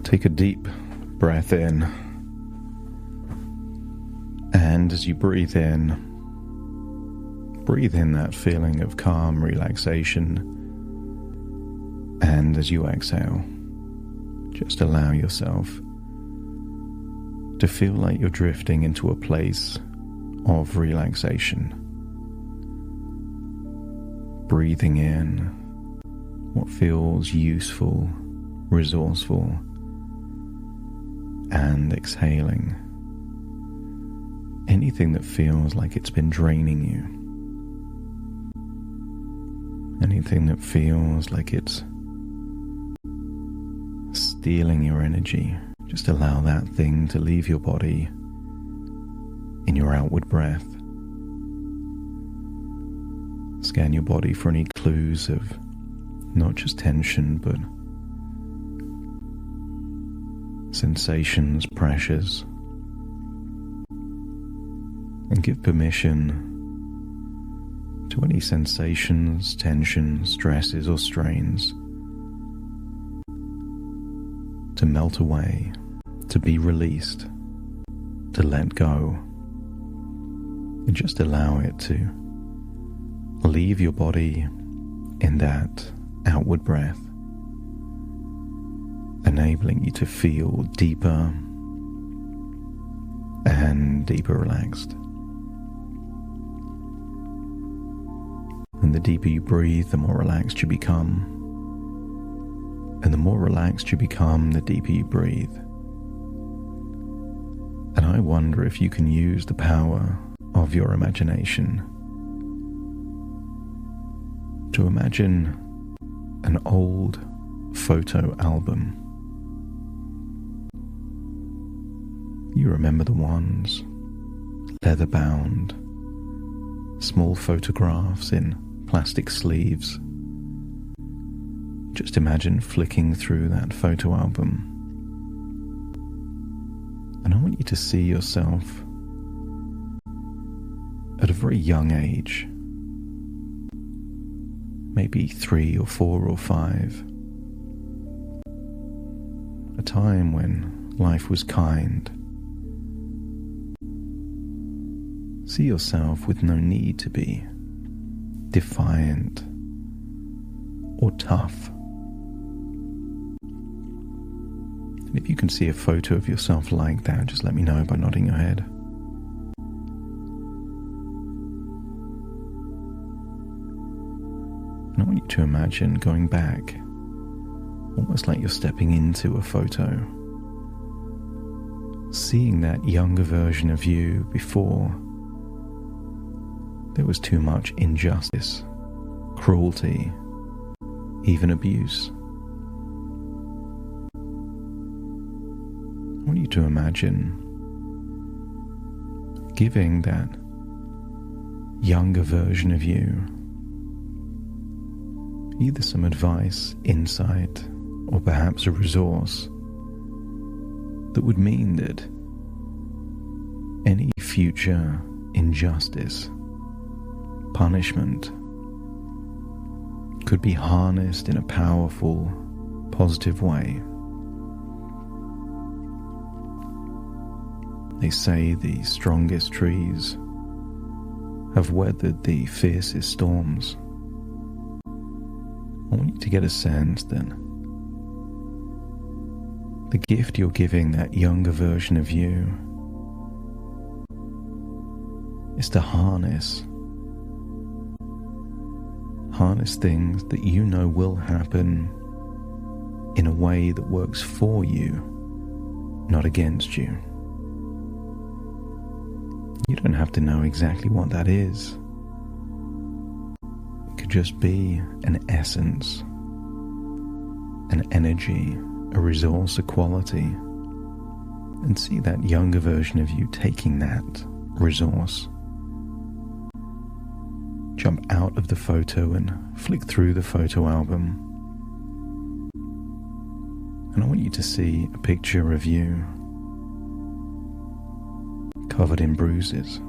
Take a deep breath in, and as you breathe in that feeling of calm relaxation, and as you exhale, just allow yourself to feel like you're drifting into a place of relaxation. Breathing in what feels useful, resourceful, and exhaling anything that feels like it's been draining you, anything that feels like it's stealing your energy. Just allow that thing to leave your body in your outward breath. Scan your body for any clues of not just tension, but sensations, pressures, and give permission to any sensations, tensions, stresses, or strains to melt away, to be released, to let go, and just allow it to leave your body in that outward breath, enabling you to feel deeper and deeper relaxed. And the deeper you breathe, the more relaxed you become. And the more relaxed you become, the deeper you breathe. And I wonder if you can use the power of your imagination to imagine an old photo album. You remember the ones, leather-bound, small photographs in plastic sleeves. Just imagine flicking through that photo album, and I want you to see yourself at a very young age, maybe 3 or 4 or 5, a time when life was kind. See yourself with no need to be defiant or tough. And if you can see a photo of yourself like that, just let me know by nodding your head. And I want you to imagine going back, almost like you're stepping into a photo, seeing that younger version of you before there was too much injustice, cruelty, even abuse. I want you to imagine giving that younger version of you either some advice, insight, or perhaps a resource that would mean that any future injustice, punishment, could be harnessed in a powerful, positive way. They say the strongest trees have weathered the fiercest storms. I want you to get a sense that the gift you're giving that younger version of you is to harness things that you know will happen in a way that works for you, not against you. You don't have to know exactly what that is. It could just be an essence, an energy, a resource, a quality, and see that younger version of you taking that resource, jump out of the photo and flick through the photo album. And I want you to see a picture of you covered in bruises,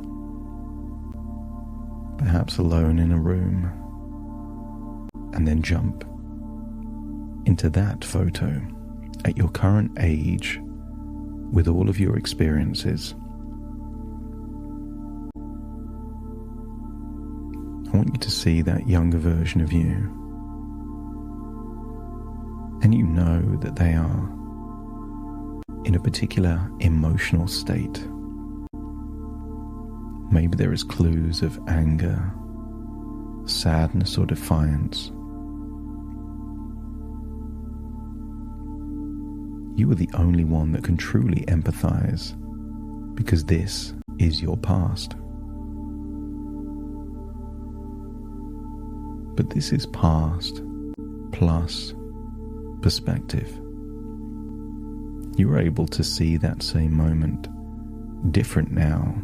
perhaps alone in a room, and then jump into that photo at your current age, with all of your experiences, I want you to see that younger version of you, and you know that they are in a particular emotional state. Maybe there is clues of anger, sadness, or defiance. You are the only one that can truly empathize, because this is your past. But this is past plus perspective. You are able to see that same moment different now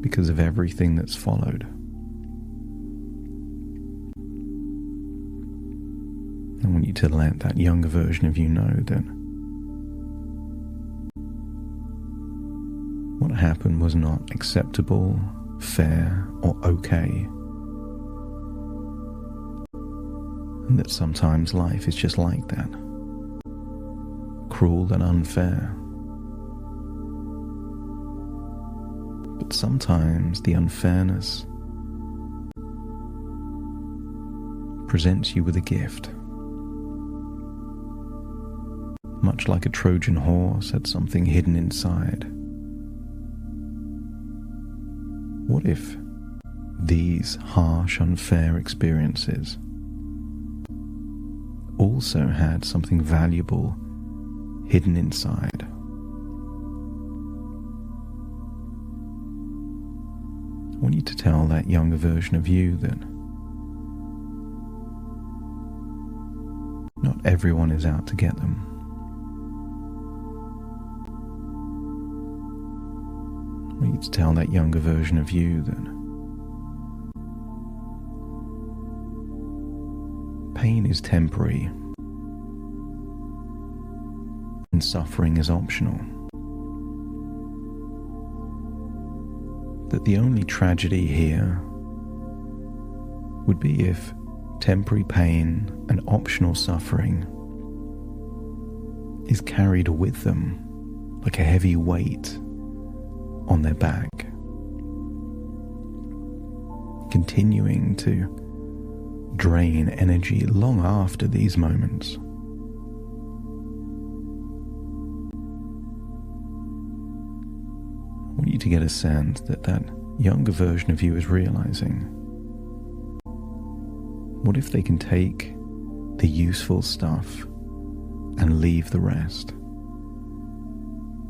because of everything that's followed. I want you to let that younger version of you know that what happened was not acceptable, fair, or okay. And that sometimes life is just like that. Cruel and unfair. But sometimes the unfairness presents you with a gift. Much like a Trojan horse had something hidden inside. What if these harsh, unfair experiences also had something valuable hidden inside? I want you to tell that younger version of you that not everyone is out to get them. I want you to tell that younger version of you that pain is temporary and suffering is optional. That the only tragedy here would be if temporary pain and optional suffering is carried with them like a heavy weight on their back, continuing to drain energy long after these moments. I want you to get a sense that that younger version of you is realizing, what if they can take the useful stuff and leave the rest?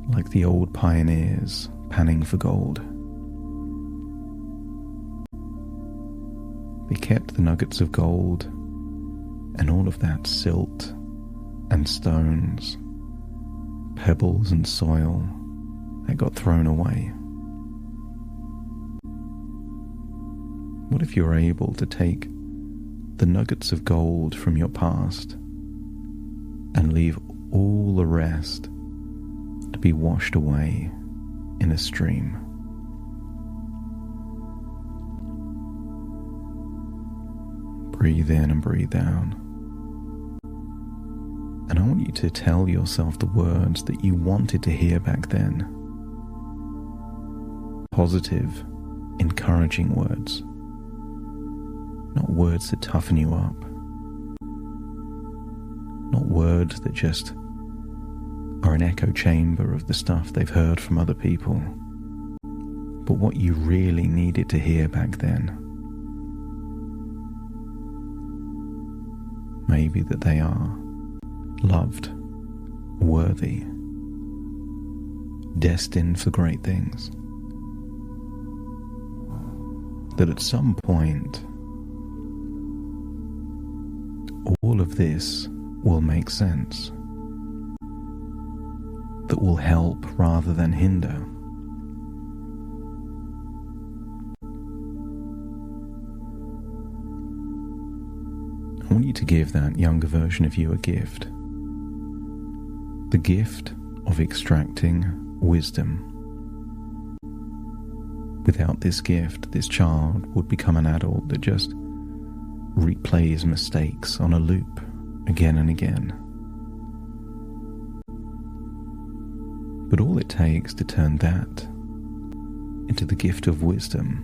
Like the old pioneers panning for gold. They kept the nuggets of gold and all of that silt and stones, pebbles and soil that got thrown away. What if you're able to take the nuggets of gold from your past and leave all the rest to be washed away in a stream? Breathe in and breathe out. And I want you to tell yourself the words that you wanted to hear back then. Positive, encouraging words. Not words that toughen you up. Not words that just are an echo chamber of the stuff they've heard from other people. But what you really needed to hear back then. Maybe that they are loved, worthy, destined for great things. That at some point, all of this will make sense. That will help rather than hinder. I want you to give that younger version of you a gift. The gift of extracting wisdom. Without this gift, this child would become an adult that just replays mistakes on a loop again and again. But all it takes to turn that into the gift of wisdom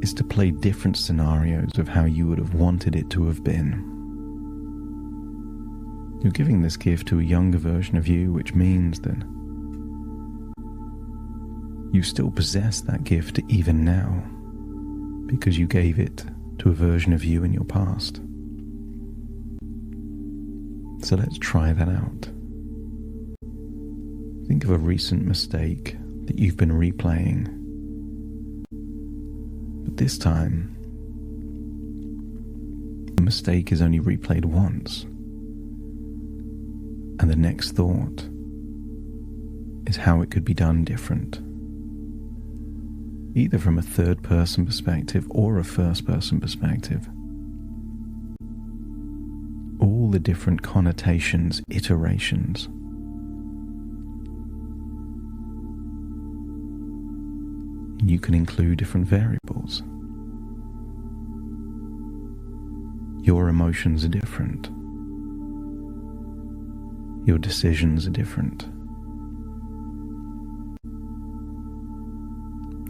is to play different scenarios of how you would have wanted it to have been. You're giving this gift to a younger version of you, which means that you still possess that gift even now because you gave it to a version of you in your past. So let's try that out. Think of a recent mistake that you've been replaying. But this time, the mistake is only replayed once. And the next thought is how it could be done different. Either from a third-person perspective or a first-person perspective. All the different connotations, iterations. You can include different variables. Your emotions are different. Your decisions are different.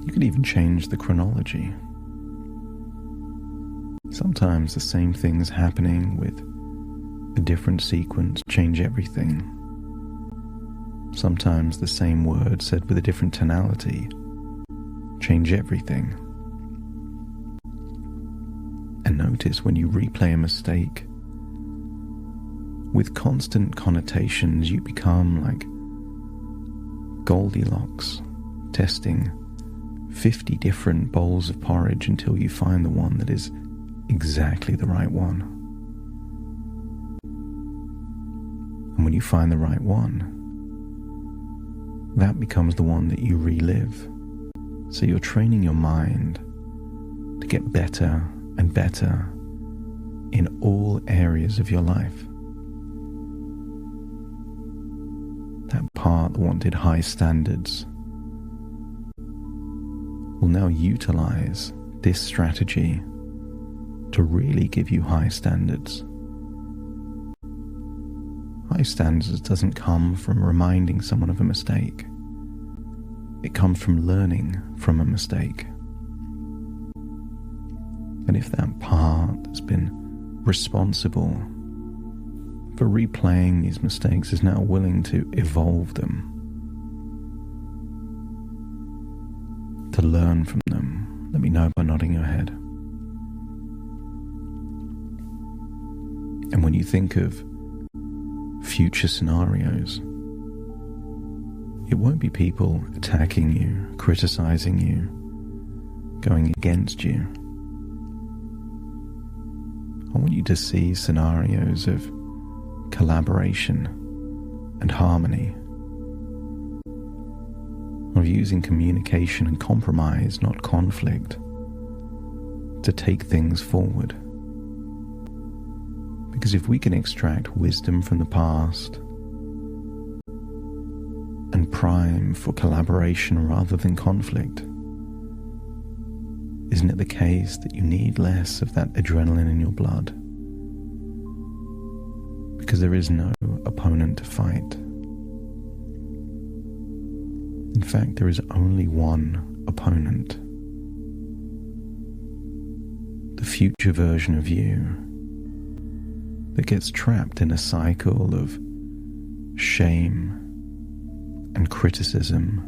You could even change the chronology. Sometimes the same things happening with a different sequence change everything. Sometimes the same word said with a different tonality change everything. And notice when you replay a mistake, with constant connotations, you become like Goldilocks, testing 50 different bowls of porridge until you find the one that is exactly the right one. And when you find the right one, that becomes the one that you relive. So you're training your mind to get better and better in all areas of your life. That part that wanted high standards will now utilize this strategy to really give you high standards. High standards doesn't come from reminding someone of a mistake. It comes from learning from a mistake. And if that part that's been responsible for replaying these mistakes is now willing to evolve them, to learn from them, let me know by nodding your head. And when you think of future scenarios, it won't be people attacking you, criticizing you, going against you. I want you to see scenarios of collaboration and harmony, of using communication and compromise, not conflict, to take things forward. Because if we can extract wisdom from the past and prime for collaboration rather than conflict, isn't it the case that you need less of that adrenaline in your blood? Because there is no opponent to fight. In fact, there is only one opponent. The future version of you that gets trapped in a cycle of shame and criticism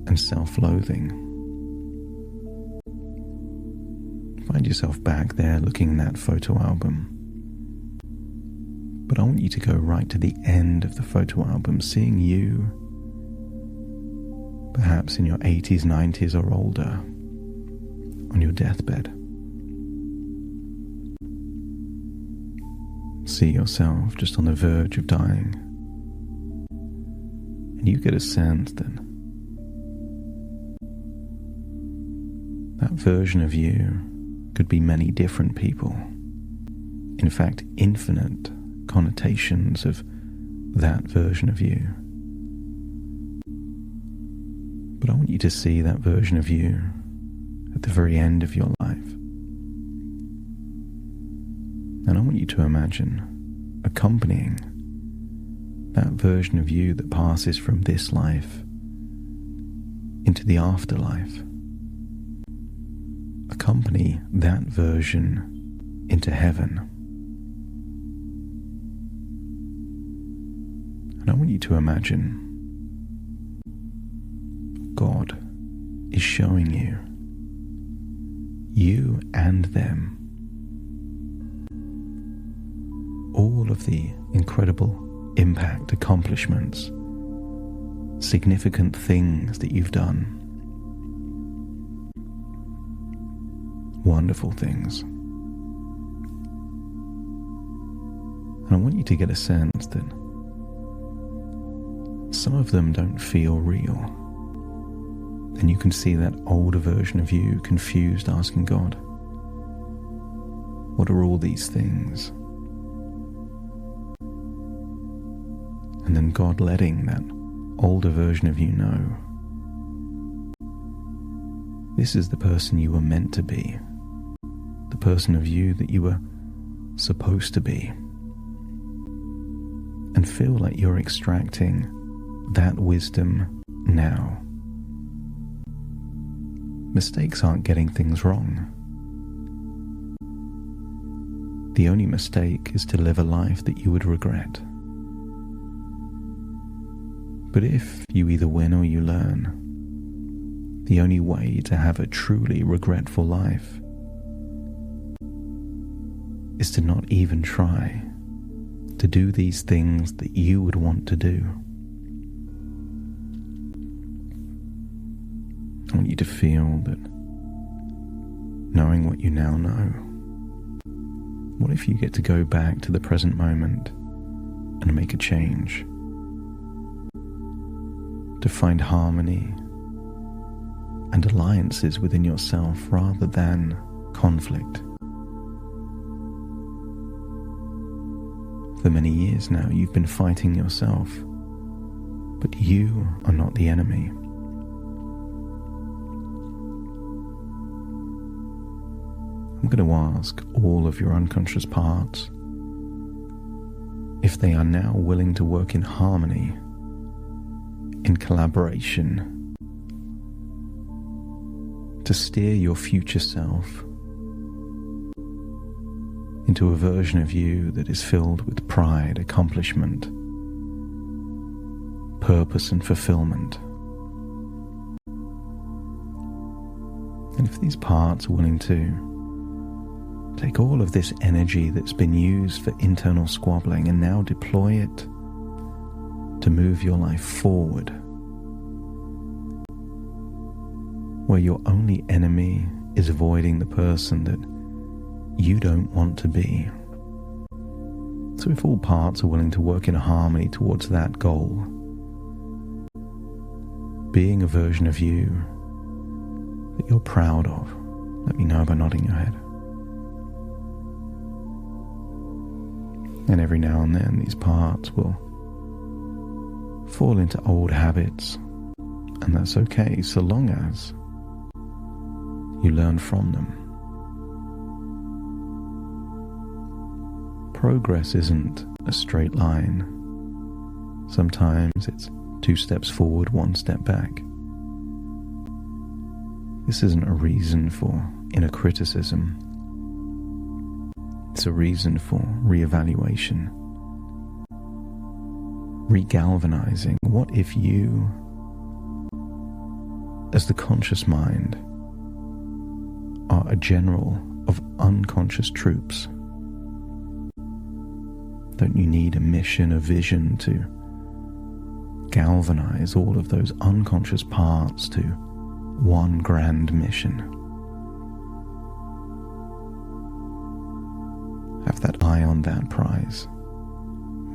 and self-loathing. Find yourself back there looking in that photo album. But I want you to go right to the end of the photo album, seeing you, perhaps in your 80s, 90s or older, on your deathbed. See yourself just on the verge of dying. And you get a sense that that version of you could be many different people. In fact, infinite connotations of that version of you. But I want you to see that version of you at the very end of your life. And I want you to imagine a accompanying that version of you that passes from this life into the afterlife. Accompany that version into heaven. And I want you to imagine God is showing you and them, all of the incredible impact, accomplishments, significant things that you've done, wonderful things. And I want you to get a sense that some of them don't feel real. And you can see that older version of you confused, asking God, what are all these things? And then God letting that older version of you know, this is the person you were meant to be, the person of you that you were supposed to be, and feel like you're extracting that wisdom now. Mistakes aren't getting things wrong. The only mistake is to live a life that you would regret. But if you either win or you learn, the only way to have a truly regretful life is to not even try to do these things that you would want to do. I want you to feel that, knowing what you now know, what if you get to go back to the present moment and make a change? To find harmony and alliances within yourself rather than conflict. For many years now, you've been fighting yourself, but you are not the enemy. I'm going to ask all of your unconscious parts if they are now willing to work in harmony, in collaboration, to steer your future self into a version of you that is filled with pride, accomplishment, purpose and fulfillment. And if these parts are willing to take all of this energy that's been used for internal squabbling and now deploy it to move your life forward, where your only enemy is avoiding the person that you don't want to be. So if all parts are willing to work in harmony towards that goal, being a version of you that you're proud of, let me know by nodding your head. And every now and then these parts will fall into old habits, and that's okay so long as you learn from them. Progress isn't a straight line. Sometimes it's 2 steps forward, 1 step back. This isn't a reason for inner criticism. It's a reason for reevaluation, regalvanizing. What if you, as the conscious mind, are a general of unconscious troops? Don't you need a mission, a vision to galvanize all of those unconscious parts to one grand mission? Have that eye on that prize,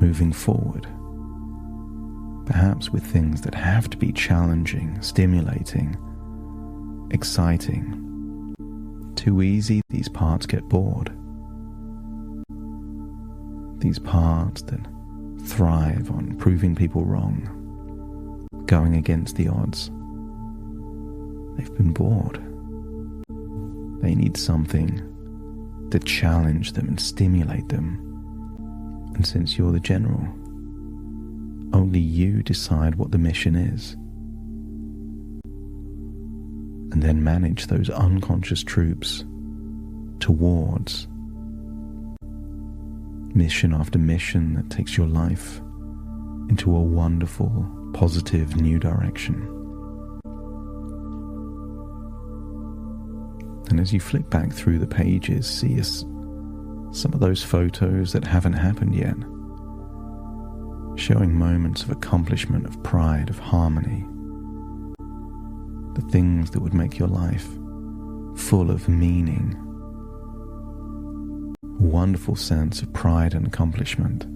moving forward, perhaps with things that have to be challenging, stimulating, exciting. Too easy, these parts get bored. These parts that thrive on proving people wrong, going against the odds, they've been bored. They need something to challenge them and stimulate them And since you're the general, only you decide what the mission is. And then manage those unconscious troops towards mission after mission that takes your life into a wonderful, positive new direction. And as you flick back through the pages, see some of those photos that haven't happened yet, showing moments of accomplishment, of pride, of harmony, the things that would make your life full of meaning, a wonderful sense of pride and accomplishment.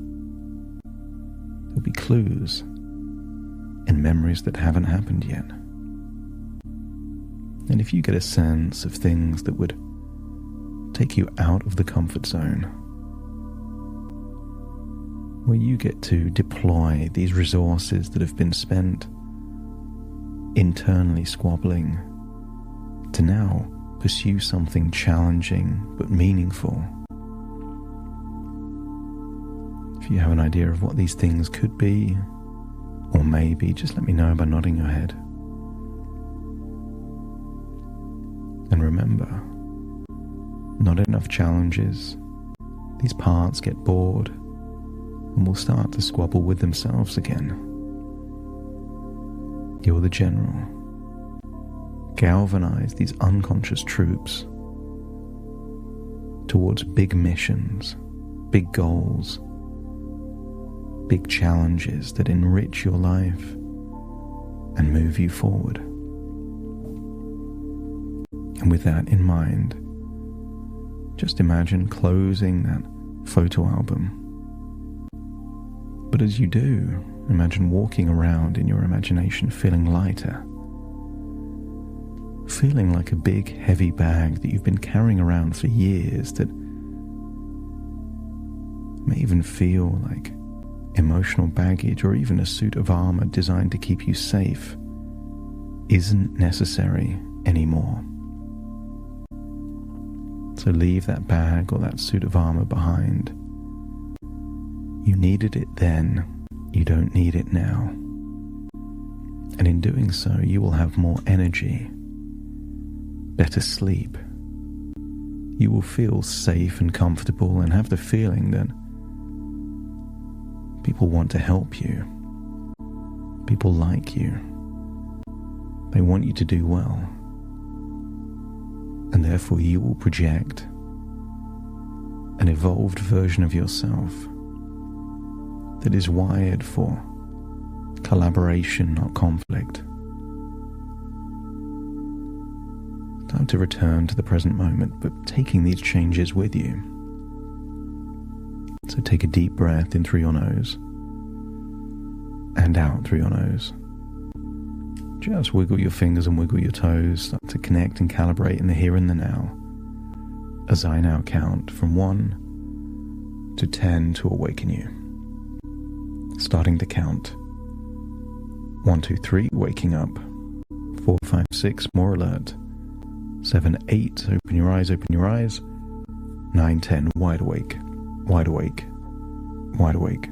There'll be clues and memories that haven't happened yet. And if you get a sense of things that would take you out of the comfort zone, where you get to deploy these resources that have been spent internally squabbling to now pursue something challenging but meaningful. If you have an idea of what these things could be, or maybe, just let me know by nodding your head. And remember, not enough challenges, these parts get bored and will start to squabble with themselves again. You're the general. Galvanize these unconscious troops towards big missions, big goals, big challenges that enrich your life and move you forward. And with that in mind, just imagine closing that photo album. But as you do, imagine walking around in your imagination feeling lighter, feeling like a big heavy bag that you've been carrying around for years that may even feel like emotional baggage or even a suit of armor designed to keep you safe isn't necessary anymore. So leave that bag or that suit of armor behind. You needed it then, you don't need it now. And in doing so, you will have more energy, better sleep. You will feel safe and comfortable and have the feeling that people want to help you. People like you. They want you to do well. And therefore you will project an evolved version of yourself that is wired for collaboration, not conflict. Time to return to the present moment, but taking these changes with you. So take a deep breath in through your nose and out through your nose. Just wiggle your fingers and wiggle your toes, start to connect and calibrate in the here and the now, as I now count from 1 to 10 to awaken you. Starting to count. 1, 2, 3, waking up. 4, 5, 6, more alert. 7, 8, open your eyes, open your eyes. 9, 10, wide awake, wide awake, wide awake.